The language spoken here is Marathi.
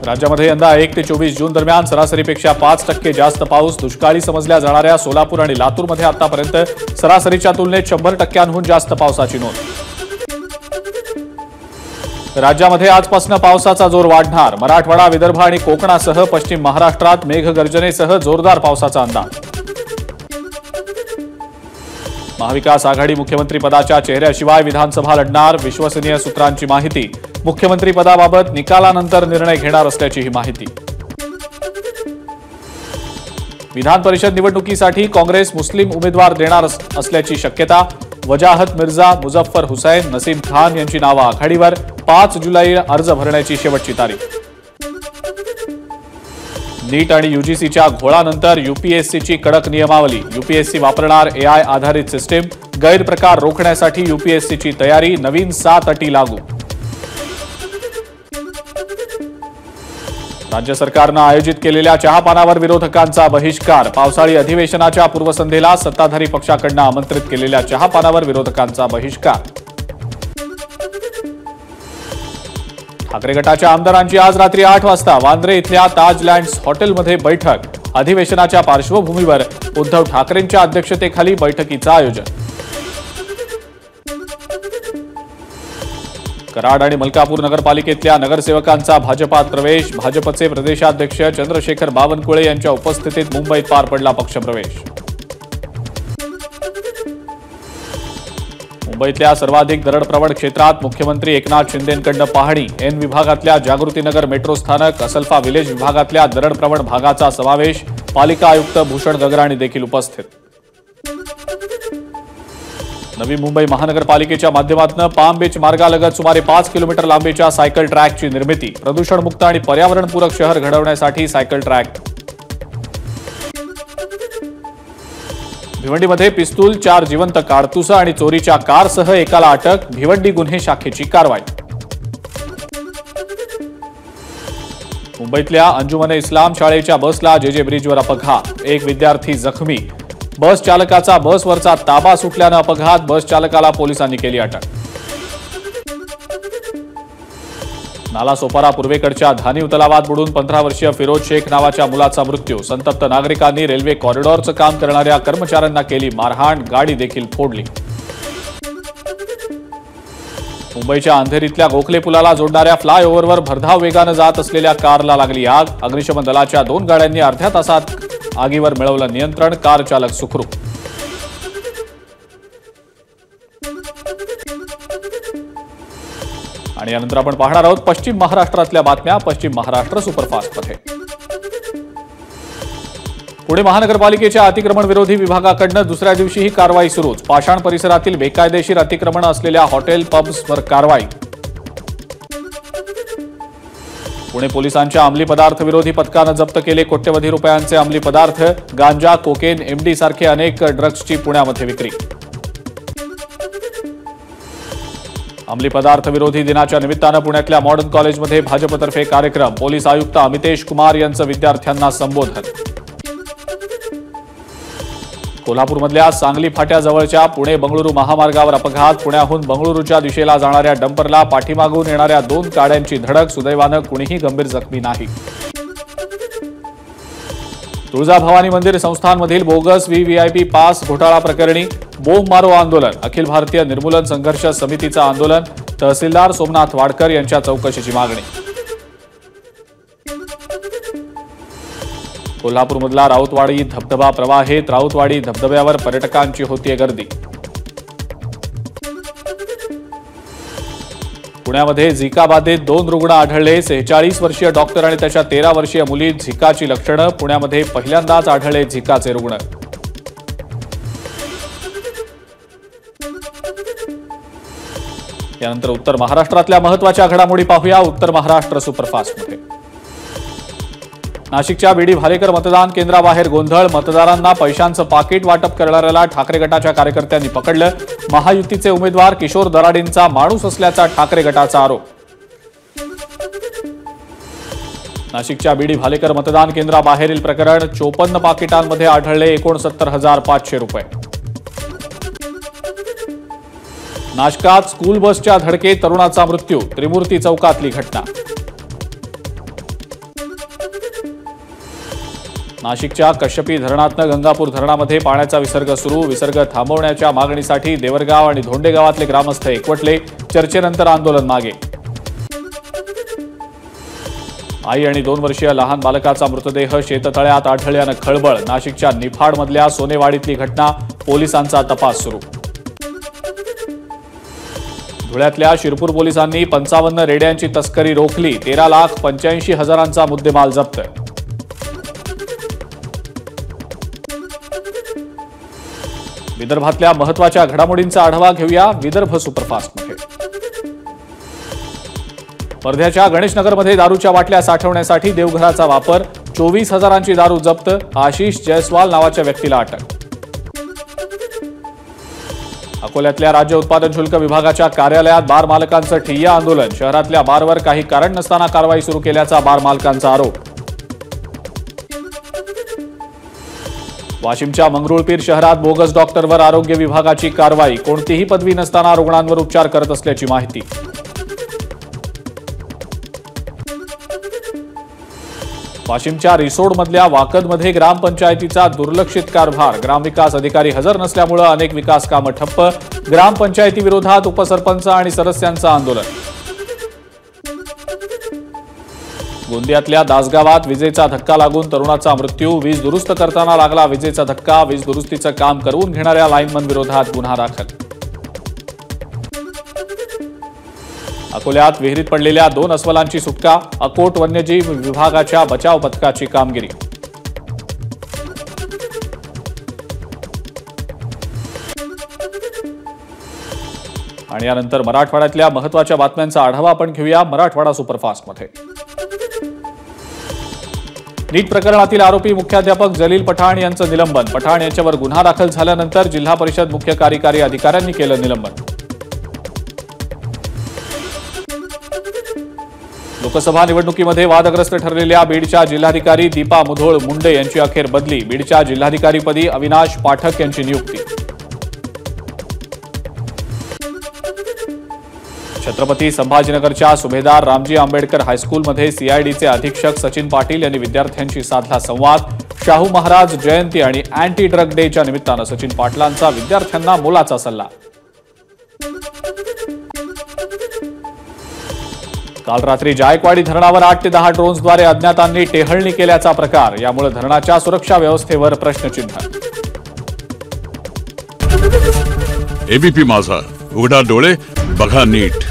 राज्यामध्ये यंदा 1 ते 24 जून दरम्यान सरासरीपेक्षा 5% जास्त पाऊस. दुष्काळी समजल्या जाणाऱ्या सोलापूर आणि लातूरमध्ये आतापर्यंत सरासरीच्या तुलनेत 100%हून जास्त पावसाची नोंद. राज्यामध्ये आजपासून पावसाचा जोर वाढणार. मराठवाडा, विदर्भ आणि कोकणासह पश्चिम महाराष्ट्रात मेघगर्जनेसह जोरदार पावसाचा अंदाज. महाविकास आघाडी मुख्यमंत्री पदाच्या चेहऱ्याशिवाय विधानसभा लढणार. विश्वसनीय सूत्रांची माहिती. मुख्यमंत्री पदाबाबत निकालानंतर निर्णय घेणार असल्याची ही माहिती. विधान परिषद निवडणुकीसाठी काँग्रेस मुस्लिम उमेदवार देणार असल्याची शक्यता. वजाहत मिर्झा, मुझफ्फर हुसैन, नसीम खान यांची नावं आघाडीवर. 5 जुलैला अर्ज भरण्याची शेवटची तारीख. नीट आणि यूजीसीच्या घोळानंतर यूपीएससीची कडक नियमावली. यूपीएससी वापरणार एआय आधारित सिस्टीम. गैरप्रकार रोखण्यासाठी यूपीएससीची तयारी. नवीन 7 अटी लागू. राज्य सरकारनं आयोजित केलेल्या चहापानावर विरोधकांचा बहिष्कार. पावसाळी अधिवेशनाच्या पूर्वसंध्येला सत्ताधारी पक्षाकडून आमंत्रित केलेल्या चहापानावर विरोधकांचा बहिष्कार. ठाकरे गटाच्या आमदारांची आज रात्री 8 वाजता वांद्रे इथल्या ताज लँड्स हॉटेलमध्ये बैठक. अधिवेशनाच्या पार्श्वभूमीवर उद्धव ठाकरेंच्या अध्यक्षतेखाली बैठकीचं आयोजन. कराड आणि मलकापूर नगरपालिकेतल्या नगरसेवकांचा भाजपात प्रवेश. भाजपचे प्रदेशाध्यक्ष चंद्रशेखर बावनकुळे यांच्या उपस्थितीत मुंबईत पार पडला पक्षप्रवेश. मुंबईतल्या सर्वाधिक दरडप्रवण क्षेत्रात मुख्यमंत्री एकनाथ शिंदेंकडून पाहणी. एन विभागातल्या जागृतीनगर मेट्रो स्थानक, असल्फा विलेज विभागातल्या दरडप्रवण भागाचा समावेश. पालिका आयुक्त भूषण गगराणी देखील उपस्थित. नवी मुंबई महानगरपालिकेच्या माध्यमातून पाम बीच मार्गालगत सुमारे 5 किलोमीटर लांबीच्या सायकल ट्रॅकची निर्मिती. प्रदूषणमुक्त आणि पर्यावरणपूरक शहर घडवण्यासाठी सायकल ट्रॅक. भिवंडीमध्ये पिस्तूल, 4 जिवंत कारतूस आणि चोरीच्या कारसह एकाला अटक. भिवंडी गुन्हे शाखेची कारवाई. मुंबईतल्या अंजुमन इस्लाम शाळेच्या बसला जेजे ब्रिजवर अपघात. 1 विद्यार्थी जखमी. बस चालकाचा बसवरचा ताबा सुटल्यानं अपघात. बस चालकाला पोलिसांनी केली अटक. नालासोपारा पूर्वेकडच्या धानीव तलावात बुडून 15 वर्षीय फिरोज शेख नावाच्या मुलाचा मृत्यू. संतप्त नागरिकांनी रेल्वे कॉरिडॉरचं काम करणाऱ्या कर्मचाऱ्यांना केली मारहाण. गाडी देखील फोडली. मुंबईच्या अंधेरीतल्या गोखले पुलाला जोडणाऱ्या फ्लायओव्हरवर भरधाव वेगानं जात असलेल्या कारला लागली आग. अग्निशमन दलाच्या 2 गाड्यांनी अर्ध्या तासात आगीवर मिळवलं नियंत्रण. कार चालक सुखरूप. आणि यानंतर आपण पाहणार आहोत पश्चिम महाराष्ट्रातल्या बातम्या पश्चिम महाराष्ट्र सुपरफास्टमध्ये. पुणे महानगरपालिकेच्या अतिक्रमण विरोधी विभागाकडून दुसऱ्या दिवशीही कारवाई सुरूच. पाषाण परिसरातील बेकायदेशीर अतिक्रमण असलेल्या हॉटेल, पब्सवर कारवाई. पुणे पोलिसांच्या अंमली पदार्थ विरोधी पथकानं जप्त केले कोट्यवधी रुपयांचे अंमली पदार्थ. गांजा, कोकेन, एमडी सारखे अनेक ड्रग्जची पुण्यामध्ये विक्री. अंमली पदार्थ विरोधी दिनाच्या निमित्तानं पुण्यातल्या मॉडर्न कॉलेजमध्ये भाजपतर्फे कार्यक्रम. पोलीस आयुक्त अमितेश कुमार यांचं विद्यार्थ्यांना संबोधन. कोल्हापूरमधल्या सांगली फाट्याजवळच्या पुणे बंगळुरू महामार्गावर अपघात. पुण्याहून बंगळुरूच्या दिशेला जाणाऱ्या डंपरला पाठीमागून येणाऱ्या 2 गाड्यांची धडक. सुदैवानं कुणीही गंभीर जखमी नाही. तुळजाभवानी मंदिर संस्थानमधील बोगस व्हीव्हीआयपी पास घोटाळा प्रकरणी बोंब मारो आंदोलन. अखिल भारतीय निर्मूलन संघर्ष समितीचं आंदोलन. तहसीलदार सोमनाथ वाडकर यांच्या चौकशीची मागणी. कोल्हापूरमधला राऊतवाडी धबधबा प्रवाहित. राऊतवाडी धबधब्यावर पर्यटकांची होतीये गर्दी. पुण्यामध्ये झिका बाधित 2 रुग्ण आढळले. 46 वर्षीय डॉक्टर आणि त्याच्या 13 वर्षीय मुलीत झिकाची लक्षणं. पुण्यामध्ये पहिल्यांदाच आढळले झिकाचे रुग्ण. यानंतर उत्तर महाराष्ट्रातल्या महत्त्वाच्या घडामोडी पाहूया उत्तर महाराष्ट्र सुपरफास्टमध्ये. नाशिकच्या बीडी भालेकर मतदान केंद्राबाहेर गोंधळ. मतदारांना पैशांचं पाकिट वाटप करणाऱ्याला ठाकरे गटाच्या कार्यकर्त्यांनी पकडलं. महायुतीचे उमेदवार किशोर दराडेंचा माणूस असल्याचा ठाकरे गटाचा आरोप. नाशिकच्या बीडी भालेकर मतदान केंद्राबाहेरील प्रकरण. 54 पाकिटांमध्ये आढळले 69,500 रुपये. नाशकात स्कूल बसच्या धडकेत तरुणाचा मृत्यू. त्रिमूर्ती चौकातली घटना. नाशिकच्या कश्यपी धरणातनं गंगापूर धरणामध्ये पाण्याचा विसर्ग सुरू. विसर्ग थांबवण्याच्या मागणीसाठी देवरगाव आणि धोंडे गावातले ग्रामस्थ एकवटले. चर्चेनंतर आंदोलन मागे. आई आणि 2 वर्षीय लहान बालकाचा मृतदेह शेततळ्यात आढळल्यानं खळबळ. नाशिकच्या निफाडमधल्या सोनेवाडीतली घटना. पोलिसांचा तपास सुरू. धुळ्यातल्या शिरपूर पोलिसांनी 55 रेड्यांची तस्करी रोखली. 13,85,000चा मुद्देमाल जप्त. विदर्भातल्या महत्त्वाच्या घडामोडींचा आढावा घेऊया विदर्भ सुपरफास्टमध्ये. वर्ध्याच्या गणेशनगरमध्ये दारूच्या बाटल्या साठवण्यासाठी देवघराचा वापर. 24,000ची दारू जप्त. आशिष जयस्वाल नावाच्या व्यक्तीला अटक. अकोल्यातल्या राज्य उत्पादन शुल्क विभागाच्या कार्यालयात बार मालकांचं ठिय्या आंदोलन. शहरातल्या बारवर काही कारण नसताना कारवाई सुरू केल्याचा बार मालकांचा आरोप. वाशिमच्या मंगरुळपीर शहरात बोगस डॉक्टरवर आरोग्य विभागाची कारवाई. कोणतीही पदवी नसताना रुग्णांवर उपचार करत असल्याची माहिती. वाशिमच्या रिसोडमधल्या वाकदमध्ये ग्रामपंचायतीचा दुर्लक्षित कारभार. ग्रामविकास अधिकारी हजर नसल्यामुळे अनेक विकास कामं ठप्प. ग्रामपंचायतीविरोधात उपसरपंच आणि सदस्यांचं आंदोलन. गोंदियातल्या दासगावात विजेचा धक्का लागून तरुणाचा मृत्यू. वीज दुरुस्त करताना लागला विजेचा धक्का. वीज दुरुस्तीचं काम करवून घेणाऱ्या लाईनमन विरोधात गुन्हा दाखल. अकोल्यात विहिरीत पडलेल्या 2 अस्वलांची सुटका. अकोट वन्यजीव विभागाच्या बचाव पथकाची कामगिरी. आणि यानंतर मराठवाड्यातल्या महत्त्वाच्या बातम्यांचा आढावा आपण घेऊया मराठवाडा सुपरफास्टमध्ये. नीट प्रकरणातील आरोपी मुख्याध्यापक जलील पठाण यांचं निलंबन. पठाण यांच्यावर गुन्हा दाखल झाल्यानंतर जिल्हा परिषद मुख्य कार्यकारी अधिकाऱ्यांनी केलं निलंबन. लोकसभा निवडणुकीमध्ये वादग्रस्त ठरलेल्या बीडच्या जिल्हाधिकारी दीपा मुधोळ मुंडे यांची अखेर बदली. बीडच्या जिल्हाधिकारीपदी अविनाश पाठक यांची नियुक्ती. छत्रपती संभाजीनगरच्या सुभेदार रामजी आंबेडकर हायस्कूलमध्ये सीआयडीचे अधीक्षक सचिन पाटील यांनी विद्यार्थ्यांशी साधला संवाद. शाहू महाराज जयंती आणि अँटी ड्रग डेच्या निमित्तानं सचिन पाटलांचा विद्यार्थ्यांना मोलाचा सल्ला. काल रात्री जायकवाडी धरणावर 8 ते 10 ड्रोन्सद्वारे अज्ञातांनी टेहळणी केल्याचा प्रकार. यामुळे धरणाच्या सुरक्षा व्यवस्थेवर प्रश्नचिन्ह. एबीपी माझा, उघडा डोळे बघा नीट.